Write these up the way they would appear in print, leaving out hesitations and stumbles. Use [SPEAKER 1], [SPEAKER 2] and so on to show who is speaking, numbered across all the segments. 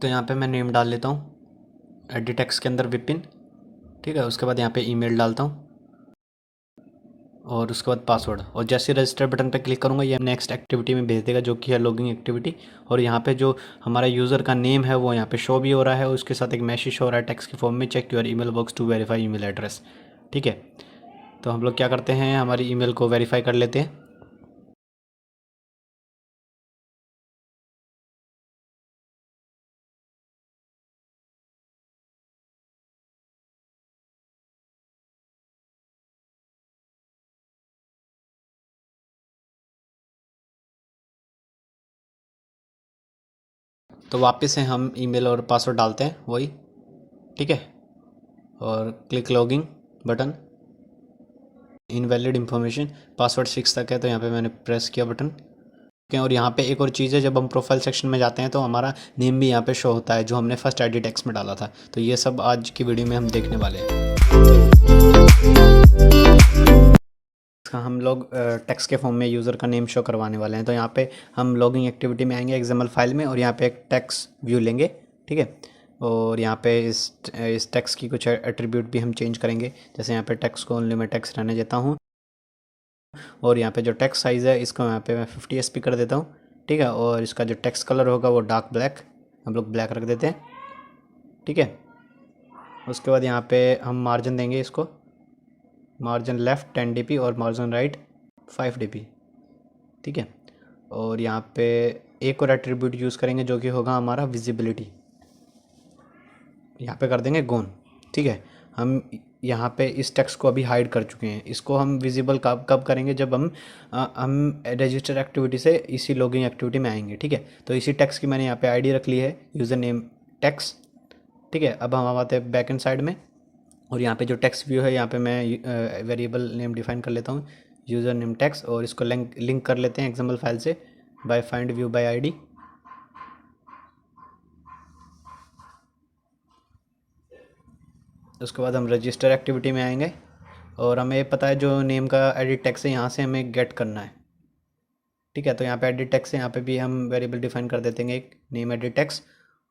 [SPEAKER 1] तो यहाँ पे मैं नेम डाल लेता हूँ एडिट टेक्स्ट के अंदर विपिन। ठीक है, उसके बाद यहाँ पे ईमेल डालता हूँ और उसके बाद पासवर्ड, और जैसे रजिस्टर बटन पे क्लिक करूँगा ये नेक्स्ट एक्टिविटी में भेज देगा जो कि है लॉगिंग एक्टिविटी। और यहाँ पे जो हमारा यूज़र का नेम है वो यहाँ पे शो भी हो रहा है, उसके साथ एक मैसेज शो हो रहा है टेक्स्ट की फॉर्म में, check your email box to verify email address. ठीक है, तो हम लोग क्या करते हैं, हमारी ईमेल को वेरीफाई कर लेते हैं। तो वापस से हम ईमेल और पासवर्ड डालते हैं वही। ठीक है, और click logging button, invalid information, password 6 तक है तो यहाँ पे मैंने प्रेस किया बटन। और यहाँ पे एक और चीज़ है, जब हम प्रोफाइल सेक्शन में जाते हैं तो हमारा नेम भी यहाँ पे शो होता है जो हमने फर्स्ट एडिट टेक्स्ट में डाला था। तो ये सब आज की वीडियो में हम देखने वाले हैं। हम लोग टेक्स्ट के फॉर्म में यूज़र का नेम शो करवाने वाले हैं। तो यहाँ पे हम लॉगिंग एक्टिविटी में आएंगे एक्सएमएल फाइल में, और यहाँ पे एक टेक्स्ट व्यू लेंगे। ठीक है, और यहाँ पे इस टेक्स्ट की कुछ एट्रीब्यूट भी हम चेंज करेंगे। जैसे यहाँ पे टेक्स्ट को ओनली मैं टेक्स्ट रहने देता हूँ, और यहाँ पे जो टेक्स्ट साइज़ है इसको यहाँ पे मैं 50 SP कर देता हूँ। ठीक है, और इसका जो टेक्स्ट कलर होगा वो डार्क ब्लैक, हम लोग ब्लैक रख देते हैं। ठीक है, उसके बाद यहाँ पे हम मार्जिन देंगे इसको, मार्जिन लेफ़्ट 10 dp और मार्जिन राइट 5 dp। ठीक है, और यहाँ पे एक और एट्रीब्यूट यूज़ करेंगे जो कि होगा हमारा विजिबिलिटी, यहाँ पे कर देंगे गोन। ठीक है, हम यहाँ पे इस टेक्स्ट को अभी हाइड कर चुके हैं, इसको हम विजिबल कब कब करेंगे, जब हम रजिस्टर एक्टिविटी से इसी लॉगिंग एक्टिविटी में आएंगे। ठीक है, तो इसी टेक्स्ट की मैंने यहाँ पे आईडी रख ली है, यूज़र नेम टेक्स्ट। ठीक है, अब हम आते हैं बैक एंड साइड में, और यहाँ पे जो टेक्स्ट व्यू है यहाँ पे मैं वेरिएबल नेम डिफाइन कर लेता हूँ, यूज़र नेम टेक्स्ट, और इसको लिंक कर लेते हैं एक्सएमएल फाइल से bye find view bye ID. उसके बाद हम रजिस्टर एक्टिविटी में आएंगे, और हमें पता है जो नेम का एडिट टेक्स्ट है यहाँ से हमें गेट करना है। ठीक है, तो यहाँ पे एडिट टेक्स्ट है, यहाँ पे भी हम वेरिएबल डिफाइन कर देते हैं एक नेम एडिट टेक्स्ट,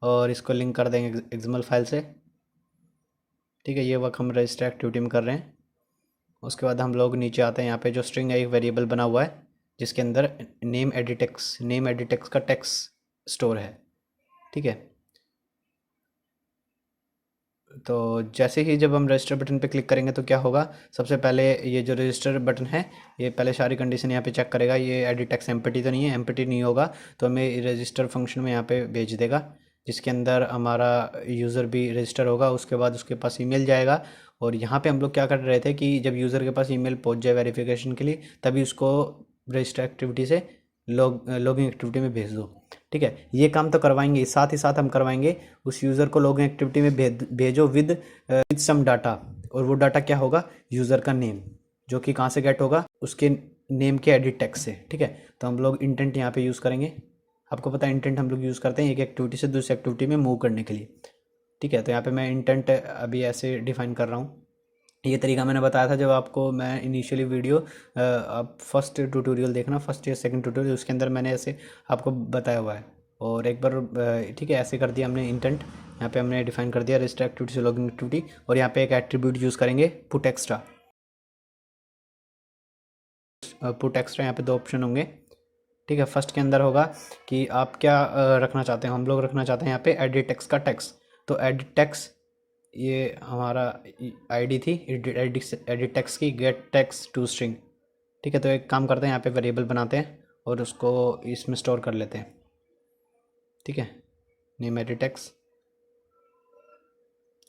[SPEAKER 1] और इसको लिंक कर देंगे एक्सएमएल फाइल से। ठीक है, ये वर्क हम रजिस्टर एक्टिविटी में कर रहे हैं। उसके बाद हम लोग नीचे आते हैं, यहाँ पे जो स्ट्रिंग है एक वेरिएबल बना हुआ है जिसके अंदर नेम एडिट टेक्स्ट का टेक्स्ट स्टोर है। ठीक है, तो जैसे ही जब हम रजिस्टर बटन पे क्लिक करेंगे तो क्या होगा, सबसे पहले ये जो रजिस्टर बटन है ये पहले सारी कंडीशन यहाँ पे चेक करेगा, ये एडिट टेक्स्ट एम्प्टी तो नहीं है। एम्प्टी नहीं होगा तो हमें रजिस्टर फंक्शन में यहाँ पे भेज देगा, जिसके अंदर हमारा यूज़र भी रजिस्टर होगा। उसके बाद उसके पास ईमेल जाएगा, और यहाँ पे हम लोग क्या कर रहे थे कि जब यूज़र के पास ईमेल पहुँच जाए वेरिफिकेशन के लिए, तभी उसको रजिस्टर एक्टिविटी से लॉगिंग एक्टिविटी में भेज दो। ठीक है, ये काम तो करवाएंगे, साथ ही साथ हम करवाएंगे उस यूज़र को लॉगिन एक्टिविटी में भेजो विद सम डाटा, और वो डाटा क्या होगा, यूज़र का नेम, जो कि कहाँ से गेट होगा, उसके नेम के एडिट टेक्स्ट से। ठीक है, तो हम लोग इंटेंट यहाँ पे यूज़ करेंगे। आपको पता है इंटेंट हम लोग यूज़ करते हैं एक एक्टिविटी से दूसरी एक्टिविटी में मूव करने के लिए। ठीक है, तो यहाँ पे मैं इंटेंट अभी ऐसे डिफाइन कर रहा हूँ। ये तरीका मैंने बताया था जब आपको मैं इनिशियली वीडियो, आप फर्स्ट ट्यूटोरियल देखना, फर्स्ट या सेकंड ट्यूटोरियल, उसके अंदर मैंने ऐसे आपको बताया हुआ है। और एक बार ठीक है ऐसे कर दिया हमने इंटेंट, यहाँ पे हमने डिफाइन कर दिया रजिस्टर एक्टिविटी से लॉगिन एक्टिविटी, और यहाँ पे एक एट्रीब्यूट यूज़ करेंगे पुट एक्स्ट्रा। पुट एक्स्ट्रा यहाँ पे दो ऑप्शन होंगे। ठीक है, फर्स्ट के अंदर होगा कि आप क्या रखना चाहते हैं, हम लोग रखना चाहते हैं यहाँ पे एडिट टेक्स्ट का टेक्स्ट। तो एडिट टेक्स्ट ये हमारा आईडी थी एडिट टेक्स्ट की, गेट टेक्स्ट टू स्ट्रिंग। ठीक है, तो एक काम करते हैं, यहाँ पे वेरिएबल बनाते हैं और उसको इसमें स्टोर कर लेते हैं। ठीक है, नेम एडिट टेक्स्ट,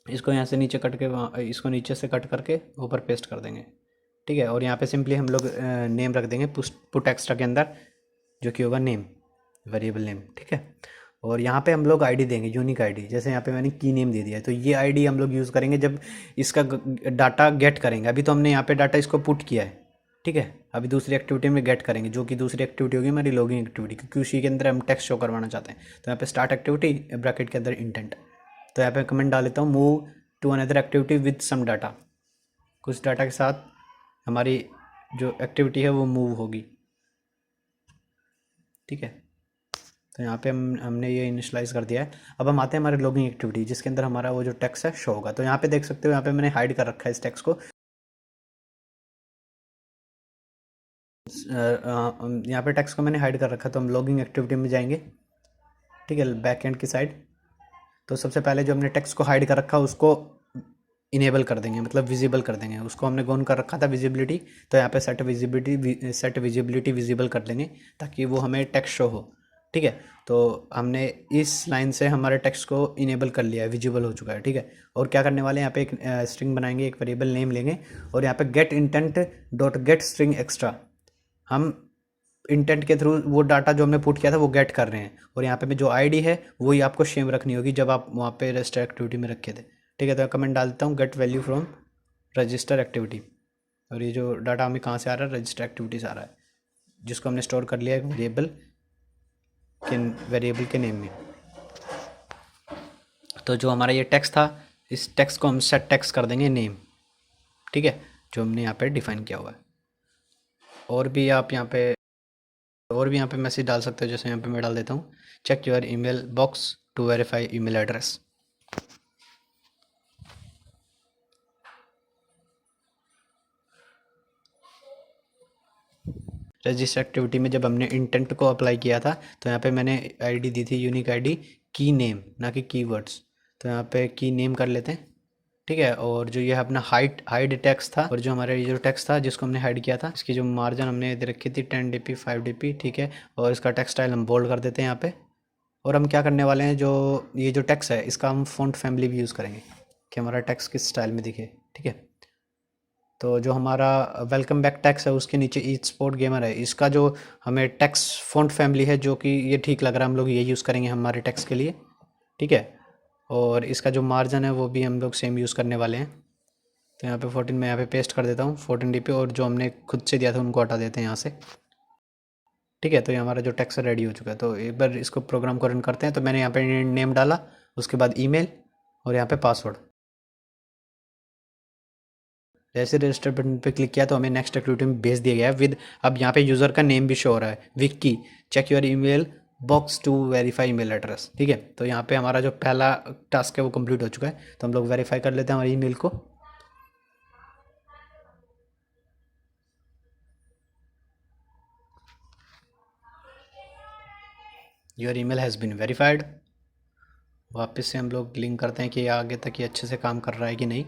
[SPEAKER 1] इसको यहाँ से नीचे कट के इसको नीचे से कट करके ऊपर पेस्ट कर देंगे। ठीक है, और यहाँ पे सिंपली हम लोग नेम रख देंगे पुट एक्स्ट्रा के अंदर, जो कि होगा नेम, वेरिएबल नेम। ठीक है, और यहाँ पे हम लोग आईडी देंगे, यूनिक आईडी, जैसे यहाँ पे मैंने की नेम दे दिया है, तो ये आईडी हम लोग यूज़ करेंगे जब इसका डाटा गेट करेंगे। अभी तो हमने यहाँ पे डाटा इसको पुट किया है। ठीक है, अभी दूसरी एक्टिविटी में गेट करेंगे, जो कि दूसरी एक्टिविटी होगी हमारी लॉगिंग एक्टिविटी, क्योंकि उसी के अंदर हम टेक्स्ट शो करवाना चाहते हैं। तो यहाँ पे स्टार्ट एक्टिविटी ब्रैकेट के अंदर इंटेंट, तो यहाँ पे कमेंट डाल देता हूँ, move to another activity with some data, कुछ डाटा के साथ हमारी जो एक्टिविटी है वो मूव होगी। ठीक है, तो यहाँ पे हमने ये इनिशलाइज कर दिया है। अब हम आते हैं हमारे लॉगिंग एक्टिविटी, जिसके अंदर हमारा वो जो टेक्स्ट है शो होगा। तो यहाँ पे देख सकते हो, यहाँ पे मैंने हाइड कर रखा है इस टेक्स्ट को। यहाँ पे टेक्स्ट को मैंने हाइड कर रखा है। तो हम लॉगिंग एक्टिविटी में जाएंगे, ठीक है, बैक एंड की साइड। तो सबसे पहले जो हमने टेक्स्ट को हाइड कर रखा है उसको इनेबल कर देंगे, मतलब विजिबल कर देंगे। उसको हमने ऑन कर रखा था विजिबिलिटी, तो यहाँ पे सेट विजिबिलिटी विजिबल कर देंगे ताकि वो हमें टेक्स्ट शो हो, ठीक है। तो हमने इस लाइन से हमारे टेक्स्ट को इनेबल कर लिया है, विजिबल हो चुका है, ठीक है। और क्या करने वाले हैं, यहाँ पे एक स्ट्रिंग बनाएंगे, एक वेरिएबल नेम लेंगे और यहाँ पे get intent dot get string extra, हम इंटेंट के थ्रू वो डाटा जो हमने पुट किया था वो गेट कर रहे हैं। और यहाँ पे भी जो आईडी है वही आपको सेम रखनी होगी जब आप वहाँ पे रजिस्टर एक्टिविटी में रखे थे, ठीक है। तो कमेंट डाल देता हूँ, get value from register activity. और ये जो डाटा हमें कहाँ से आ रहा है, रजिस्टर एक्टिविटी से आ रहा है, जिसको हमने स्टोर कर लिया है वेरिएबल के नेम में। तो जो हमारा ये टेक्स्ट था, इस टेक्स्ट को हम सेट टेक्स्ट कर देंगे नेम, ठीक है, जो हमने यहाँ पे डिफाइन किया हुआ है। और भी यहाँ पे मैसेज डाल सकते हो, जैसे यहाँ पे मैं डाल देता हूँ, check your email box to verify email address. Register activity में जब हमने इंटेंट को अप्लाई किया था तो यहाँ पे मैंने आईडी दी थी, यूनिक आईडी की नेम, ना कि कीवर्ड्स। तो यहाँ पे की नेम कर लेते हैं, ठीक है। और जो ये अपना हाइड टेक्स्ट था, और जो हमारा ये जो टेक्स्ट था जिसको हमने हाइड किया था, इसकी जो मार्जिन हमने दे रखी थी 10 dp 5 dp, ठीक है। और इसका टेक्स्ट स्टाइल हम बोल्ड कर देते हैं यहाँ पे। और हम क्या करने वाले हैं, जो ये जो टेक्स्ट है इसका हम फ़ॉन्ट फैमिली भी यूज़ करेंगे कि हमारा टेक्स्ट किस स्टाइल में दिखे, ठीक है। तो जो हमारा वेलकम बैक टेक्स्ट है उसके नीचे ई स्पोर्ट गेमर है, इसका जो हमें टेक्स्ट फ़ॉन्ट फैमिली है जो कि ये ठीक लग रहा है, हम लोग ये यूज़ करेंगे हमारे टेक्स्ट के लिए, ठीक है। और इसका जो मार्जिन है वो भी हम लोग सेम यूज़ करने वाले हैं। तो यहाँ पे 14 मैं यहाँ पे पेस्ट कर देता हूँ 14 dp, और जो हमने खुद से दिया था उनको हटा देते हैं यहाँ से, ठीक है। तो ये हमारा जो टेक्स्ट रेडी हो चुका है। तो एक बार इसको प्रोग्राम को रन करते हैं। तो मैंने यहाँ पे नेम डाला, उसके बाद ईमेल और यहाँ पे पासवर्ड। जैसे रजिस्टर बटन पे क्लिक किया तो हमें नेक्स्ट एक्टिविटी में भेज दिया गया है विद, अब यहाँ पे यूज़र का नेम भी शो हो रहा है, Vicky check your email box to verify email address, ठीक है। तो यहाँ पे हमारा जो पहला टास्क है वो कंप्लीट हो चुका है। तो हम लोग वेरीफाई कर लेते हैं हमारी ईमेल को। Your email has been verified. वापस से हम लोग लिंक करते हैं कि आगे तक ये अच्छे से काम कर रहा है कि नहीं,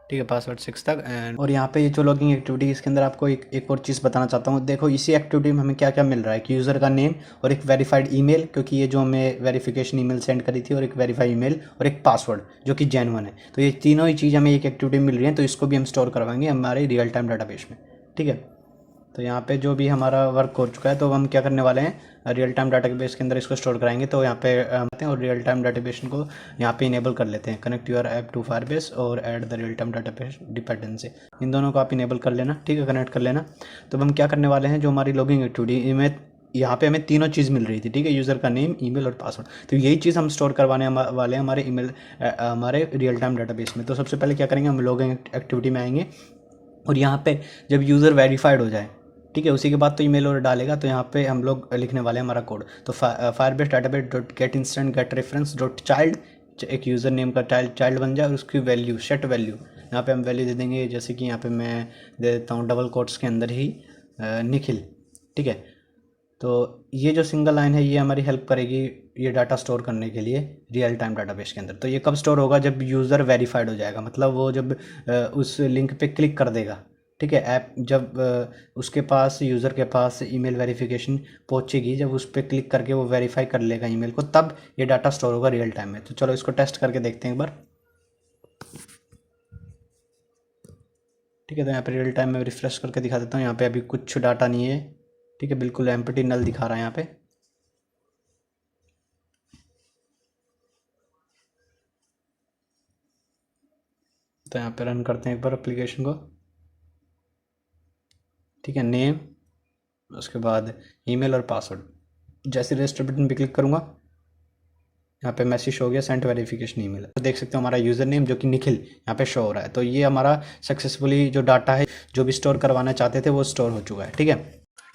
[SPEAKER 1] ठीक है, पासवर्ड 6 तक। एंड और यहाँ पे ये जो लॉगिंग एक्टिविटी, इसके अंदर आपको एक और चीज़ बताना चाहता हूँ। देखो इसी एक्टिविटी में हमें क्या क्या मिल रहा है कि यूज़र का नेम और एक वेरीफाइड ईमेल, क्योंकि ये जो हमें वेरिफिकेशन ईमेल सेंड करी थी, और एक वेरीफाइड ईमेल और एक पासवर्ड जो कि जेन्युइन है। तो ये तीनों ही चीज़ हमें एक एक्टिविटी में मिल रही है। तो इसको भी हम स्टोर करवाएंगे हमारे रियल टाइम डाटाबेस में, ठीक है। तो यहाँ पे जो भी हमारा वर्क हो चुका है, तो हम क्या करने वाले हैं, रियल टाइम डाटाबेस के अंदर इसको स्टोर कराएंगे। तो यहाँ पे आते हैं और रियल टाइम डाटाबेस को यहाँ पे इनेबल कर लेते हैं, connect your app to Firebase और add the real time database dependency. इन दोनों को आप इनेबल कर लेना, ठीक है, कनेक्ट कर लेना। तो हम क्या करने वाले हैं, जो हमारी लॉगिंग एक्टिविटी में यहाँ पे हमें तीनों चीज़ मिल रही थी, ठीक है, यूज़र का नेम, ईमेल और पासवर्ड। तो यही चीज़ हम स्टोर करवाने वाले हैं हमारे हमारे रियल टाइम डाटाबेस में। तो सबसे पहले क्या करेंगे, हम लॉगिंग एक्टिविटी में आएंगे और यहाँ पे जब यूज़र वेरीफाइड हो जाए, ठीक है, उसी के बाद तो ईमेल और डालेगा। तो यहाँ पे हम लोग लिखने वाले हैं हमारा कोड। तो Firebase database dot get instant get reference dot child, एक यूज़र नेम का चाइल्ड बन जाए और उसकी वैल्यू सेट वैल्यू, यहाँ पे हम वैल्यू दे देंगे, जैसे कि यहाँ पे मैं दे देता हूँ डबल कोट्स के अंदर ही निखिल, ठीक है। तो ये जो सिंगल लाइन है ये हमारी हेल्प करेगी ये डाटा स्टोर करने के लिए रियल टाइम डाटाबेस के अंदर। तो ये कब स्टोर होगा, जब यूज़र वेरीफाइड हो जाएगा, मतलब वो जब उस लिंक पे क्लिक कर देगा, ठीक है। ऐप जब उसके पास, यूज़र के पास ईमेल वेरिफिकेशन पहुंचेगी, जब उस पर क्लिक करके वो वेरीफाई कर लेगा ईमेल को, तब ये डाटा स्टोर होगा रियल टाइम में। तो चलो इसको टेस्ट करके देखते हैं एक बार, ठीक है। तो यहाँ पे रियल टाइम में रिफ्रेश करके दिखा देता हूँ। यहाँ पे अभी कुछ डाटा नहीं है, ठीक है, बिल्कुल एम्प्टी नल दिखा रहा है यहाँ पे। तो यहाँ पे रन करते हैं एक बार एप्लीकेशन को, ठीक है, नेम, उसके बाद ईमेल और पासवर्ड। जैसे रजिस्टर बटन पे क्लिक करूँगा यहाँ पे मैसेज हो गया सेंट वेरिफिकेशन ईमेल। तो देख सकते हो हमारा यूज़र नेम जो कि निखिल यहाँ पे शो हो रहा है। तो ये हमारा सक्सेसफुली जो डाटा है जो भी स्टोर करवाना चाहते थे वो स्टोर हो चुका है, ठीक है।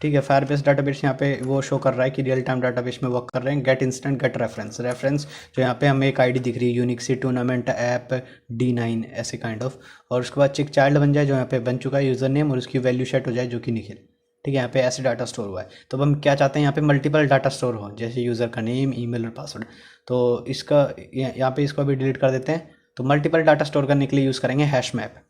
[SPEAKER 1] ठीक है, फायरबेस डाटाबेस यहाँ पे वो शो कर रहा है कि रियल टाइम डाटाबेस में वर्क कर रहे हैं। Get instant, get reference. Reference जो यहाँ पे हमें एक आईडी दिख रही है, यूनिक्सी टूर्नामेंट ऐप D9 ऐसे काइंड ऑफ। और उसके बाद चिक चाइल्ड बन जाए जो यहाँ पे बन चुका है यूज़र नेम, और उसकी वैल्यू सेट हो जाए जो कि निखिल। ठीक है, यहाँ पे ऐसे डाटा स्टोर हुआ है। तो अब हम क्या चाहते हैं, यहाँ पे मल्टीपल डाटा स्टोर हो, जैसे यूज़र का नेम, ईमेल और पासवर्ड। तो इसका यहाँ पे इसको अभी डिलीट कर देते हैं। तो मल्टीपल डाटा स्टोर करने के लिए यूज़ करेंगे हैश मैप।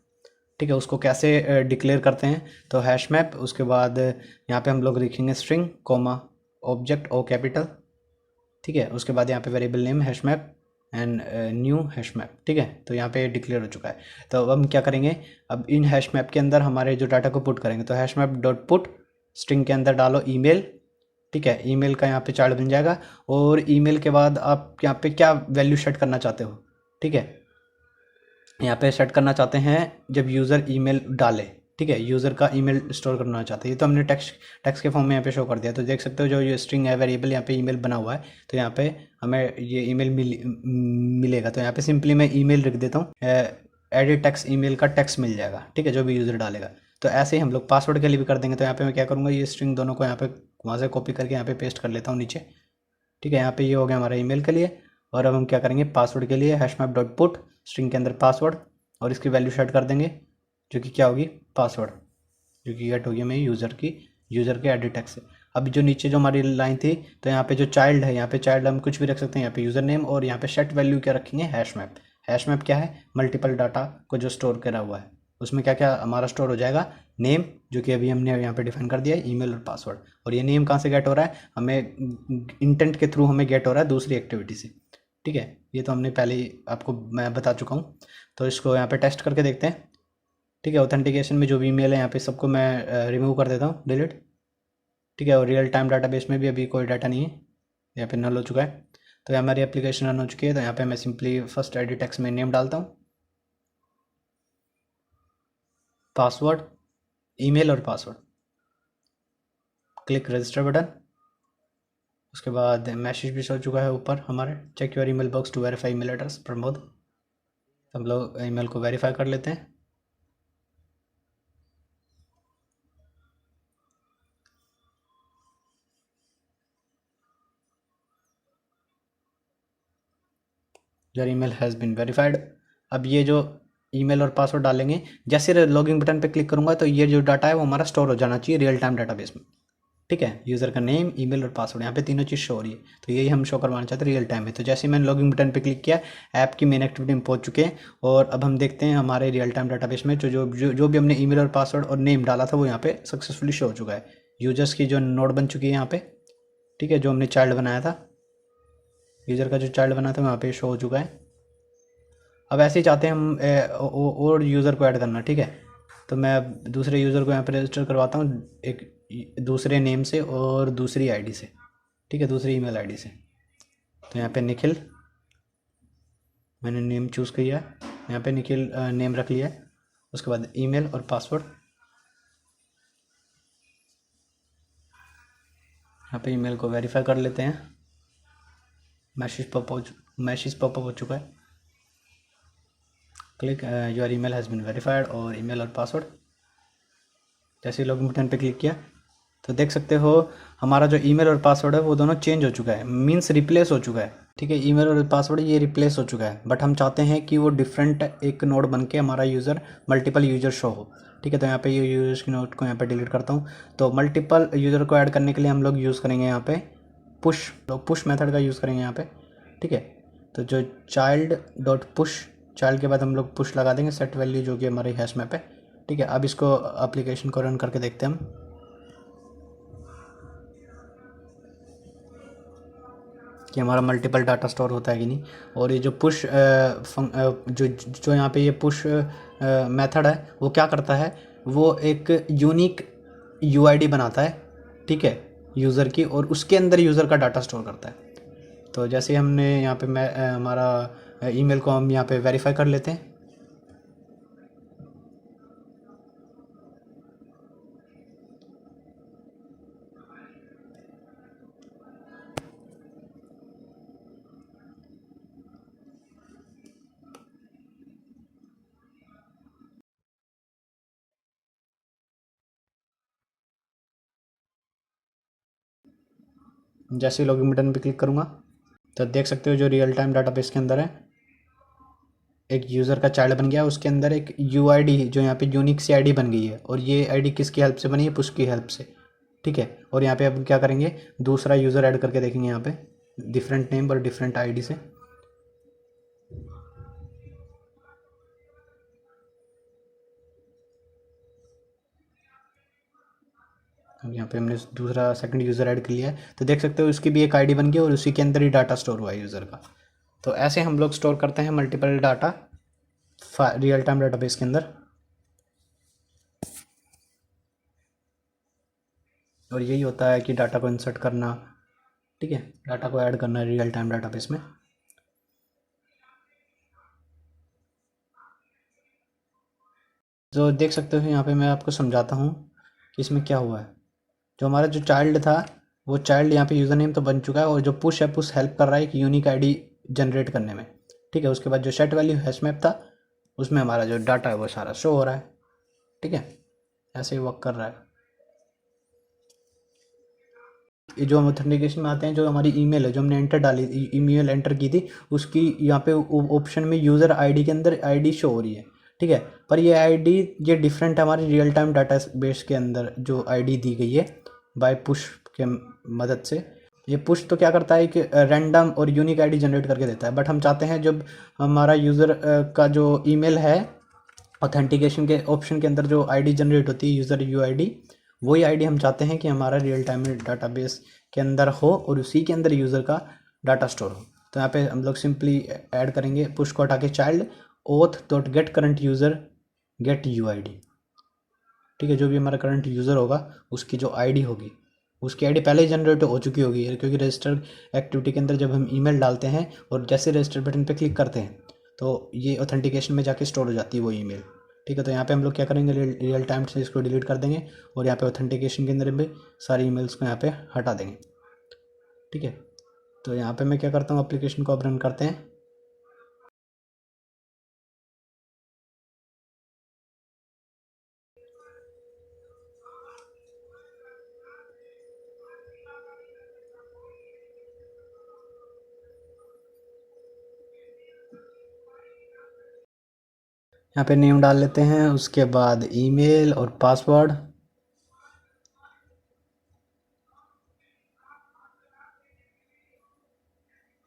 [SPEAKER 1] ठीक है, उसको कैसे डिक्लेयर करते हैं, तो हैश मैप, उसके बाद यहाँ पे हम लोग लिखेंगे string comma object O capital. ठीक है, उसके बाद यहाँ पे variable name hash map and new hash map. ठीक है, तो यहाँ पे डिक्लेयर हो चुका है। तो अब हम क्या करेंगे, अब इन हैश मैप के अंदर हमारे जो डाटा को पुट करेंगे, तो hash map dot put string के अंदर डालो ईमेल। ठीक है, ईमेल का यहाँ पे चार्ट बन जाएगा। और ईमेल के बाद आप यहाँ पे क्या वैल्यू सेट करना चाहते हो। ठीक है, यहाँ पे सेट करना चाहते हैं जब यूज़र ईमेल डाले। ठीक है, यूज़र का ईमेल स्टोर करना चाहते हैं। ये तो हमने टेक्स्ट के फॉर्म में यहाँ पे शो कर दिया। तो देख सकते हो जो ये स्ट्रिंग है वेरिएबल, यहाँ पे ईमेल बना हुआ है। तो यहाँ पे हमें ये ईमेल मिलेगा। तो यहाँ पे सिंपली मैं ईमेल लिख देता हूँ, एडिट टेक्स्ट, ईमेल का टेक्स्ट मिल जाएगा। ठीक है, जो भी यूज़र डालेगा। तो ऐसे ही हम लोग पासवर्ड के लिए भी कर देंगे। तो यहाँ पे मैं क्या करूँगा, ये स्ट्रिंग दोनों को यहाँ पे वहाँ से कॉपी करके यहाँ पे पेस्ट कर लेता हूँ नीचे। ठीक है, यहाँ पे ये हो गया हमारा ईमेल के लिए। और अब हम क्या करेंगे, पासवर्ड के लिए hash map dot put string के अंदर पासवर्ड, और इसकी वैल्यू सेट कर देंगे जो कि क्या होगी, पासवर्ड, जो कि गेट होगी हमें यूज़र के एडिट टैग से। अब जो नीचे जो हमारी लाइन थी, तो यहाँ पे जो चाइल्ड है, यहाँ पे चाइल्ड हम कुछ भी रख सकते हैं, यहाँ पे यूज़र नेम, और यहाँ पे सेट वैल्यू क्या रखेंगे, हैश मैप। हैश मैप क्या है, मल्टीपल डाटा को जो स्टोर करा हुआ है, उसमें क्या क्या हमारा स्टोर हो जाएगा, नेम जो कि अभी हमने यहाँ पे डिफाइन कर दिया है, ईमेल और पासवर्ड। और ये नेम कहाँ से गेट हो रहा है, हमें इंटेंट के थ्रू हमें गेट हो रहा है दूसरी एक्टिविटी से। ठीक है, ये तो हमने पहले ही आपको मैं बता चुका हूँ। तो इसको यहाँ पे टेस्ट करके देखते हैं। ठीक है, ऑथेंटिकेशन में जो भी ईमेल है यहाँ पे सबको मैं रिमूव कर देता हूँ, डिलीट। ठीक है, और रियल टाइम डाटाबेस में भी अभी कोई डाटा नहीं है, यहाँ पे नल हो चुका है। तो यहाँ हमारी एप्लीकेशन रन हो चुकी है। तो यहाँ पे मैं सिंपली फर्स्ट एडिट टेक्स्ट में नेम डालता हूँ, पासवर्ड, ईमेल और पासवर्ड, क्लिक रजिस्टर बटन। उसके बाद मैसेज भी हो चुका है ऊपर हमारे, check your email box to verify email address Pramod. हम लोग ईमेल को वेरीफाई कर लेते हैं। Your email has been verified. अब ये जो ईमेल और पासवर्ड डालेंगे, जैसे लॉगिन बटन पे क्लिक करूंगा तो ये जो डाटा है वो हमारा स्टोर हो जाना चाहिए रियल टाइम डाटाबेस में। ठीक है, यूज़र का नेम, ईमेल और पासवर्ड, यहाँ पे तीनों चीज़ शो हो रही है। तो यही हम शो करवाना चाहते हैं रियल टाइम में। तो जैसे ही मैंने लॉगिन बटन पे क्लिक किया, ऐप की मेन एक्टिविटी में पहुंच चुके हैं। और अब हम देखते हैं हमारे रियल टाइम डाटाबेस में जो भी हमने ईमेल और पासवर्ड और नेम डाला था वो यहाँ पे सक्सेसफुली शो हो चुका है। यूजर्स की जो नोड बन चुकी है यहाँ पे। ठीक है, जो हमने चाइल्ड बनाया था, यूज़र का जो चाइल्ड बना था वहाँ पे शो हो चुका है। अब ऐसे ही चाहते हैं हम और यूज़र को ऐड करना। ठीक है, तो मैं अब दूसरे यूज़र को यहाँ पे रजिस्टर करवाता हूँ एक दूसरे नेम से और दूसरी आईडी से। ठीक है, दूसरी ईमेल आईडी से। तो यहाँ पे निखिल मैंने नेम चूज़ किया है, यहाँ पे निखिल नेम रख लिया है। उसके बाद ईमेल और पासवर्ड, यहाँ पे ईमेल को वेरीफाई कर लेते हैं। मैसेज पॉपअप हो चुका है, click your email has been verified, और ईमेल और पासवर्ड। जैसे ही लॉगिन बटन पे क्लिक किया तो देख सकते हो हमारा जो ईमेल और पासवर्ड है वो दोनों चेंज हो चुका है, मीन्स रिप्लेस हो चुका है। ठीक है, ईमेल और पासवर्ड ये रिप्लेस हो चुका है, बट हम चाहते हैं कि वो डिफरेंट एक नोड बन के हमारा यूज़र मल्टीपल यूज़र शो हो। ठीक है, तो यहाँ पे ये यूज़र्स की नोड को यहाँ पे डिलीट करता हूँ। तो मल्टीपल यूज़र को ऐड करने के लिए हम लोग यूज़ करेंगे यहाँ पे पुश मेथड का यूज़ करेंगे यहाँ पे। ठीक है, तो जो चाइल्ड डॉट पुश, चाइल्ड के बाद हम लोग पुश लगा देंगे सेट वैल्यू जो कि हमारी हैश मैप है। ठीक है, अब इसको एप्लीकेशन को रन करके देखते हैं हम कि हमारा मल्टीपल डाटा स्टोर होता है कि नहीं। और ये जो पुश जो जो यहाँ पे ये पुश मेथड है वो क्या करता है, वो एक यूनिक यूआईडी बनाता है। ठीक है, यूज़र की, और उसके अंदर यूज़र का डाटा स्टोर करता है। तो जैसे हमने यहाँ पे हमारा ईमेल को हम यहाँ पे वेरीफाई कर लेते हैं। जैसे ही लॉगिन बटन पे क्लिक करूँगा तो देख सकते हो जो रियल टाइम डाटाबेस के अंदर है एक यूज़र का चाइल्ड बन गया, उसके अंदर एक यूआईडी जो यहाँ पे यूनिक सी आईडी बन गई है, और ये आईडी किसकी हेल्प से बनी है? पुश की हेल्प से। ठीक है, और यहाँ पे अब क्या करेंगे, दूसरा यूज़र ऐड करके देखेंगे यहाँ पे डिफरेंट नेम और डिफरेंट आईडी से। अब यहाँ पे हमने दूसरा सेकंड यूज़र ऐड कर लिया है, तो देख सकते हो उसकी भी एक आईडी बन गई और उसी के अंदर ही डाटा स्टोर हुआ है यूज़र का। तो ऐसे हम लोग स्टोर करते हैं multiple data real time database के अंदर, और यही होता है कि डाटा को इंसर्ट करना। ठीक है, डाटा को ऐड करना है रियल टाइम डाटाबेस में। तो देख सकते हो यहाँ पे मैं आपको समझाता हूँ कि इसमें क्या हुआ है। जो हमारा जो चाइल्ड था वो चाइल्ड यहाँ पे यूज़र नेम तो बन चुका है, और जो पुश है पुश हेल्प कर रहा है कि यूनिक आईडी जनरेट करने में। ठीक है, उसके बाद जो सेट वैल्यू हैश मैप था उसमें हमारा जो डाटा है वो सारा शो हो रहा है। ठीक है, ऐसे ही वर्क कर रहा है। ये जो हम ऑथेंटिकेशन में आते हैं, जो हमारी ईमेल है जो हमने एंटर डाली, ईमेल एंटर की थी, उसकी यहाँ पे ऑप्शन में यूज़र आईडी के अंदर आईडी शो हो रही है। ठीक है, पर ये आईडी ये डिफरेंट है हमारी रियल टाइम डाटा बेस के अंदर जो आईडी दी गई है बाय पुश के मदद से। ये पुश तो क्या करता है कि रैंडम और यूनिक आईडी जनरेट करके देता है, बट हम चाहते हैं जब हमारा यूज़र का जो ईमेल है ऑथेंटिकेशन के ऑप्शन के अंदर जो आईडी जनरेट होती है यूज़र यूआईडी, वही आईडी हम चाहते हैं कि हमारा रियल टाइम डाटाबेस के अंदर हो और उसी के अंदर यूज़र का डाटा स्टोर हो। तो यहाँ पे हम लोग सिंपली ऐड करेंगे पुश को हटा के child auth dot get current user get UID. ठीक है, जो भी हमारा करंट यूज़र होगा उसकी जो आईडी होगी उसकी आईडी पहले ही जनरेट हो चुकी होगी, क्योंकि रजिस्टर एक्टिविटी के अंदर जब हम ईमेल डालते हैं और जैसे रजिस्टर बटन पे क्लिक करते हैं तो ये ऑथेंटिकेशन में जाके स्टोर हो जाती है वो ईमेल। ठीक है, तो यहाँ पे हम लोग क्या करेंगे, रियल टाइम से इसको डिलीट कर देंगे और यहाँ पे ऑथेंटिकेशन के अंदर भी सारी ईमेल्स को यहाँ पे हटा देंगे। ठीक है, तो यहाँ पे मैं क्या करता हूँ, एप्लीकेशन को अब रन करते हैं। यहाँ पे नेम डाल लेते हैं, उसके बाद ईमेल और पासवर्ड।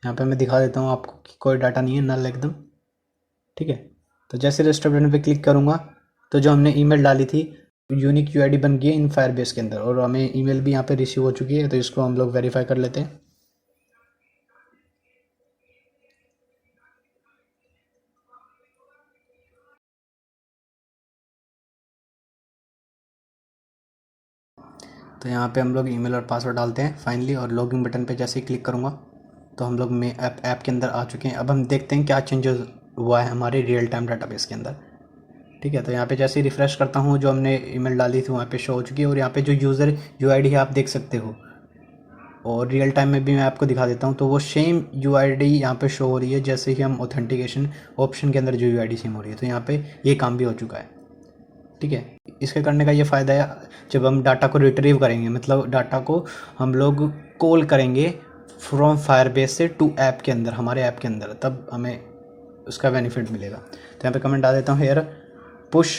[SPEAKER 1] यहाँ पे मैं दिखा देता हूँ आपको कि कोई डाटा नहीं है, नल एकदम। ठीक है, तो जैसे रजिस्टर बटन पे क्लिक करूँगा तो जो हमने ईमेल डाली थी यूनिक यूआईडी बन गई है इन फायरबेस के अंदर, और हमें ईमेल भी यहाँ पे रिसीव हो चुकी है, तो इसको हम लोग वेरीफाई कर लेते हैं। तो यहाँ पे हम लोग ईमेल और पासवर्ड डालते हैं फाइनली, और लॉगिन बटन पे जैसे ही क्लिक करूँगा तो हम लोग में ऐप के अंदर आ चुके हैं। अब हम देखते हैं क्या चेंजेस हुआ है हमारे रियल टाइम डाटाबेस के अंदर। ठीक है, तो यहाँ पे जैसे ही रिफ़्रेश करता हूँ जो हमने ईमेल डाली थी वहाँ पे शो हो चुकी है, और यहाँ पे जो यूज़र यूआईडी है आप देख सकते हो, और रियल टाइम में भी मैं आपको दिखा देता हूँ, तो वो सेम यूआईडी यहाँ पे शो हो रही है जैसे ही हम ऑथेंटिकेशन ऑप्शन के अंदर जो यूआईडी सेम हो रही है। तो यहाँ पे ये काम भी हो चुका है। ठीक है, इसके करने का ये फ़ायदा है, जब हम डाटा को रिट्रीव करेंगे मतलब डाटा को हम लोग कॉल करेंगे फ्रॉम फायरबेस से टू ऐप के अंदर, हमारे ऐप के अंदर, तब हमें उसका बेनिफिट मिलेगा। तो यहाँ पे कमेंट डाल देता हूँ, हेयर पुश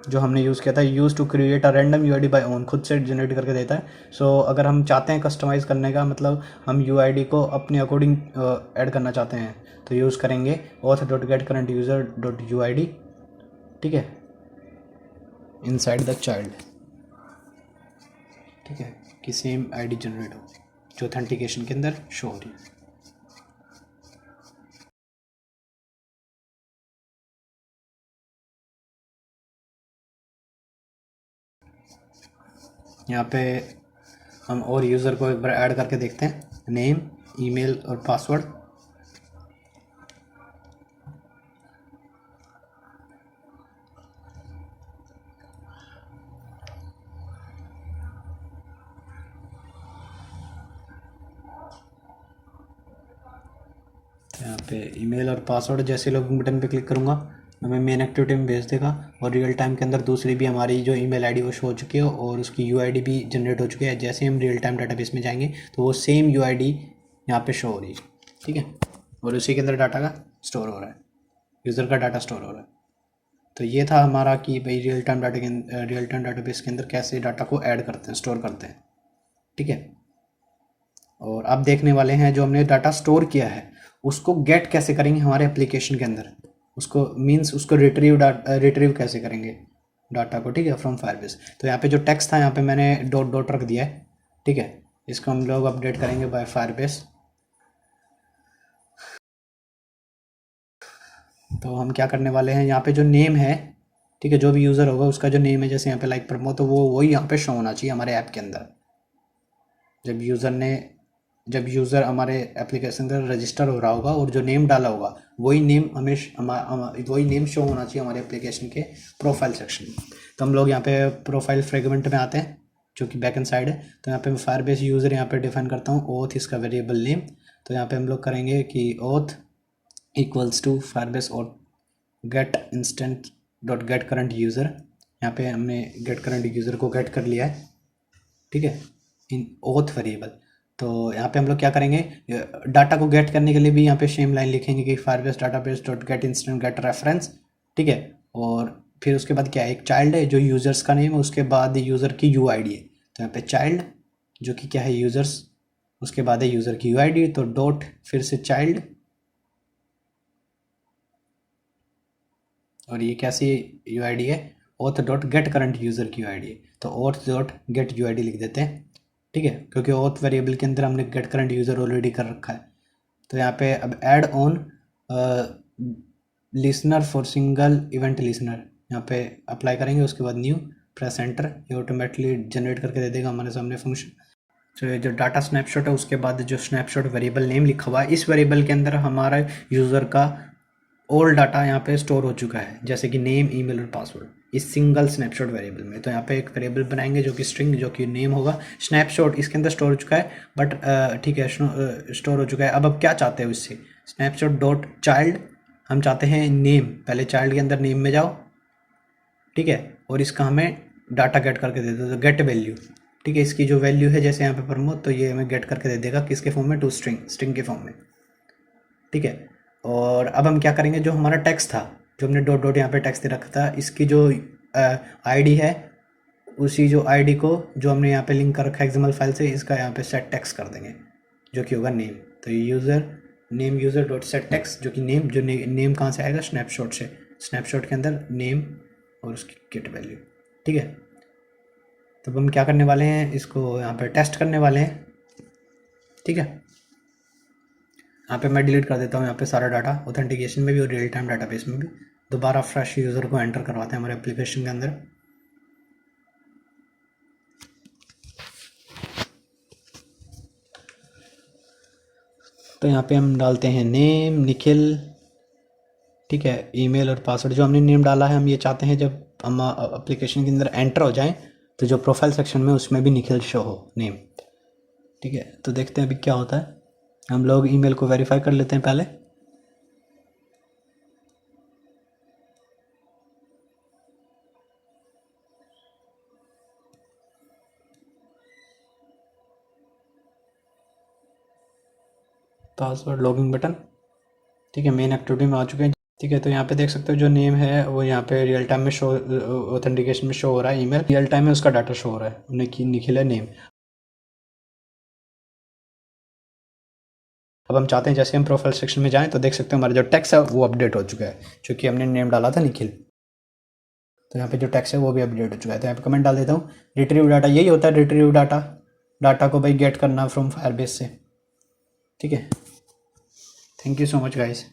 [SPEAKER 1] जो हमने यूज़ किया था use to create a random UID by own, खुद से जनरेट करके देता है। सो अगर हम चाहते हैं कस्टमाइज़ करने का, मतलब हम यूआईडी को अपने अकॉर्डिंग ऐड करना चाहते हैं, तो यूज़ करेंगे auth dot get current user dot UID. ठीक है, इनसाइड द चाइल्ड। ठीक है, कि सेम आईडी जनरेट हो जो ऑथेंटिकेशन के अंदर शो हो रही है। यहाँ पे हम और यूज़र को एक बार ऐड करके देखते हैं, नेम ईमेल और पासवर्ड। यहाँ पे ईमेल और पासवर्ड जैसे लॉगिन बटन पे क्लिक करूँगा हमें मेन एक्टिविटी में भेज देगा और रियल टाइम के अंदर दूसरी भी हमारी जो ईमेल आईडी वो शो हो चुकी है और उसकी यूआईडी भी जनरेट हो चुकी है। जैसे हम रियल टाइम डाटाबेस में जाएंगे तो वो सेम यूआईडी यहाँ पे शो हो रही है, ठीक है, और उसी के अंदर डाटा का स्टोर हो रहा है, यूज़र का डाटा स्टोर हो रहा है। तो ये था हमारा कि भाई रियल टाइम डाटाबेस के अंदर कैसे डाटा को ऐड करते हैं, स्टोर करते हैं, ठीक है। और अब देखने वाले हैं जो हमने डाटा स्टोर किया है उसको गेट कैसे करेंगे हमारे एप्लीकेशन के अंदर, उसको मीन्स उसको रिट्रीव कैसे करेंगे डाटा को, ठीक है, फ्रॉम फायरबेस। तो यहाँ पे जो टेक्स्ट था यहाँ पे मैंने डॉट डॉट रख दिया है, ठीक है। इसको हम लोग अपडेट करेंगे बाय फायरबेस। तो हम क्या करने वाले हैं, यहाँ पे जो नेम है, ठीक है, जो भी यूज़र होगा उसका जो नेम है, जैसे यहाँ पे लाइक प्रमोद, तो वो वही यहाँ पे शो होना चाहिए हमारे ऐप के अंदर। जब यूज़र हमारे एप्लीकेशन के अंदर रजिस्टर हो रहा होगा और जो नेम डाला होगा वही नेम वही नेम शो होना चाहिए हमारे एप्लीकेशन के प्रोफाइल सेक्शन में। तो हम लोग यहाँ पे प्रोफाइल फ्रेगमेंट में आते हैं जो कि बैक एंड साइड है। तो यहाँ पे मैं फायरबेस यूज़र यहाँ पे डिफाइन करता हूँ, ओथ इसका वेरिएबल नेम। तो यहाँ पे हम लोग करेंगे कि ओथ इक्वल्स टू फायरबेस और get instant dot get current user. यहाँ पे हमने गेट करंट यूज़र को गेट कर लिया है, ठीक है, इन ओथ वेरिएबल। तो यहाँ पे हम लोग क्या करेंगे, डाटा को गेट करने के लिए भी यहाँ पे सेम लाइन लिखेंगे कि Firebase database dot get instant get reference, ठीक है। और फिर उसके बाद क्या है, एक चाइल्ड है जो यूज़र्स का नेम है, उसके बाद यूज़र की यूआईडी है। तो यहाँ पे चाइल्ड जो कि क्या है यूज़र्स, उसके बाद है यूज़र की यूआईडी, तो डॉट फिर से चाइल्ड, और ये कैसी यूआईडी है, oath dot get current user की यूआईडी है। तो ओथ डॉट गेट यूआईडी लिख देते हैं, ठीक है, क्योंकि ओथ वेरिएबल के अंदर हमने गेट करंट यूज़र ऑलरेडी कर रखा है। तो यहाँ पे अब add on listener for single event listener यहाँ पे अप्लाई करेंगे। उसके बाद न्यू प्रेस एंटर, ये ऑटोमेटिकली जनरेट करके दे देगा हमारे सामने फंक्शन। तो ये जो डाटा स्नैपशॉट है उसके बाद जो स्नैपशॉट वेरिएबल नेम लिखा हुआ है, इस वेरिएबल के अंदर हमारा यूज़र का ऑल डाटा यहाँ पे स्टोर हो चुका है, जैसे कि नेम, ईमेल और पासवर्ड, इस सिंगल स्नैपशॉट वेरिएबल में। तो यहाँ पे एक वेरिएबल बनाएंगे जो कि स्ट्रिंग, जो कि नेम होगा। स्नैपशॉट इसके अंदर स्टोर हो चुका है, बट ठीक है, स्टोर हो चुका है। अब क्या चाहते हैं उससे, स्नैपशॉट डॉट चाइल्ड, हम चाहते हैं नेम, पहले चाइल्ड के अंदर नेम में जाओ, ठीक है, और इसका हमें डाटा गेट करके दे दो, तो गेट वैल्यू, ठीक है, इसकी जो वैल्यू है जैसे यहाँ पे प्रमोद, तो ये हमें गेट करके दे देगा किसके फॉर्म में, टू स्ट्रिंग के फॉर्म में, ठीक है। और अब हम क्या करेंगे, जो हमारा टेक्स्ट था, जो हमने डॉट डॉट यहाँ पे टेक्स्ट दे रखा था, इसकी जो आईडी है, उसी जो आईडी को जो हमने यहाँ पे लिंक कर रखा है एक्सएमएल फाइल से, इसका यहाँ पे सेट टेक्स्ट कर देंगे जो कि होगा नेम। तो user name user dot set text, जो कि नेम, जो नेम कहाँ से आएगा, स्नैपशॉट से, स्नैपशॉट के अंदर नेम और उसकी गेट वैल्यू, ठीक है। तो हम क्या करने वाले हैं, इसको यहाँ पर टेस्ट करने वाले हैं, ठीक है। यहाँ पे मैं डिलीट कर देता हूँ यहाँ पे सारा डाटा, ऑथेंटिकेशन में भी और रियल टाइम डाटाबेस में भी। दोबारा फ्रेश यूज़र को एंटर करवाते हैं हमारे एप्लीकेशन के अंदर। तो यहाँ पे हम डालते हैं नेम निखिल, ठीक है, ईमेल और पासवर्ड। जो हमने नेम डाला है, हम ये चाहते हैं जब हम एप्लीकेशन के अंदर एंटर हो जाएं तो जो प्रोफाइल सेक्शन में उसमें भी निखिल शो हो नेम, ठीक है। तो देखते हैं अभी क्या होता है। हम लोग ईमेल को वेरीफाई कर लेते हैं पहले। पासवर्ड लॉगिंग बटन, ठीक है, मेन एक्टिविटी में आ चुके हैं, ठीक है। तो यहाँ पे देख सकते हो जो नेम है वो यहाँ पे रियल टाइम में शो, ऑथेंटिकेशन में शो हो रहा है, ईमेल रियल टाइम में उसका डाटा शो हो रहा है, निखिल है नेम। अब हम चाहते हैं जैसे हम प्रोफाइल सेक्शन में जाएं तो देख सकते हैं हमारा जो टेक्स्ट है वो अपडेट हो चुका है, क्योंकि हमने नेम डाला था निखिल। तो यहाँ पे जो टेक्स्ट है वो भी अपडेट हो चुका है। तो यहाँ पे कमेंट डाल देता हूँ, रिट्रीव डाटा, यही होता है रिट्रीव डाटा को भाई गेट करना फ्रॉम फायरबेस से, ठीक है। Thank you so much guys.